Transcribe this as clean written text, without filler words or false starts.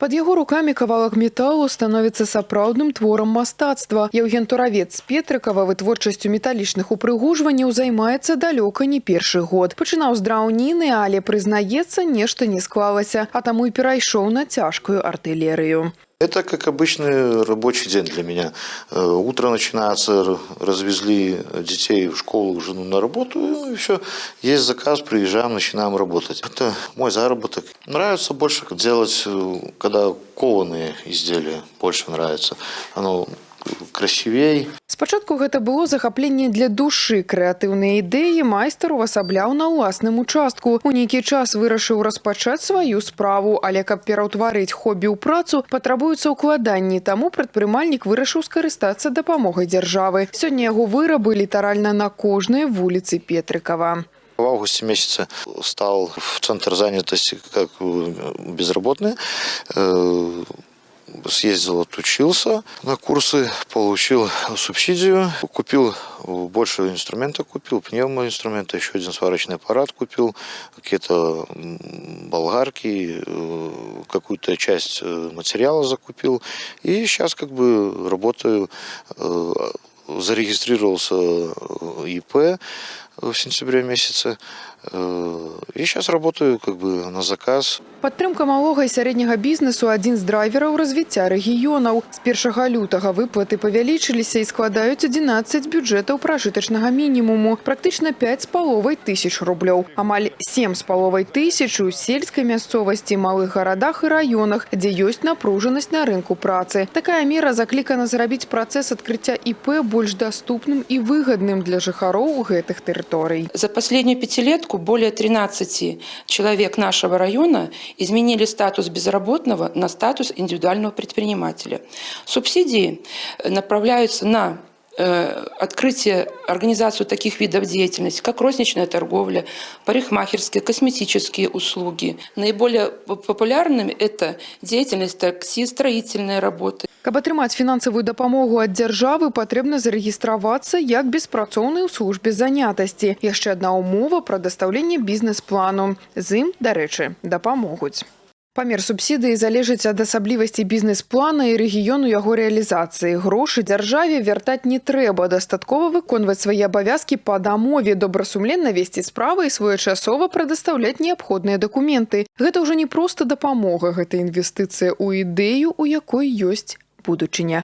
Под яго руками кавалак металу становіцца сапраўдным творам мастацтва. Евген Туравец з Петрыкава вытворчасцю металічных упрыгожванняў займаецца далёка не першы год. Пачынаў з драўніны, але прызнаецца, нешта не склалася, а таму і перайшоў на цяжкую артиллерию. Это как обычный рабочий день для меня. Утро начинается, развезли детей в школу, жену на работу, и все. Есть заказ, приезжаем, начинаем работать. Это мой заработок. Нравится больше делать, когда кованые изделия, больше нравится. Оно красивее. Спачатку гэта было захапленне для душы. Крэатыўныя ідэі майстар увасабляў на ўласным участку. У нейкі час вырашыў распачаць сваю справу, але каб пераўтварыць хобі ў працу, патрабуюцца ўкладанні, таму прадпрымальнік вырашыў скарыстацца дапамогай дзяржавы. Сёння яго вырабы літаральна на кожнай вуліцы Петрыкава. В августе месяце стал в центр занятости как безработный. Съездил, отучился на курсы, получил субсидию, купил больше инструмента, купил пневмоинструмента, еще один сварочный аппарат купил, какие-то болгарки, какую-то часть материала закупил. И сейчас как бы работаю, зарегистрировался ИП в сентябре месяце. И сейчас работаю как бы на заказ. Падтрымка малога і сярэдняга бізнесу – адзін з драйвераў развіцця рэгіёнаў. З 1 лютага выплаты павялічыліся і складаюць 11 бюджэтаў пражытачнага мінімуму, практычна 5,5 тысяч рублёў. Амаль 7,5 тысяч у сельскай мясцовасці, малых гарадах і раёнах, дзе ёсць напружанасць на рынку працы. Такая мера заклікана зрабіць працэс адкрыцця ІП больш даступным і выгадным для жыхароў гэтых тэрыторый. За последнюю пятилетку более 13 человек нашего района изменили статус безработного на статус индивидуального предпринимателя. Субсидии направляются на открытие, организацию таких видов деятельности, как розничная торговля, парикмахерские, косметические услуги. Наиболее популярными это деятельность такси, строительные работы. Каб атрымаць фінансавую дапамогу ад дзяржавы, патрэбна зарэгістравацца як беспрацоўны ў службе занятасці. Яшчэ адна ўмова – прадастаўленне бізнес-плану. З ім, дарэчы, дапамогуць. Памер субсідыі залежыць ад асаблівасцей бізнес-плана і рэгіёну яго рэалізацыі. Грошы дзяржаве вяртаць не трэба, дастаткова выконваць свае абавязкі па дамове, добрасумленна весці справы і своечасова прадастаўляць неабходныя дакументы. Гэта ўжо не проста дапамога, гэта інвестыцыя ў ідэю, у якой ёсць будучыня.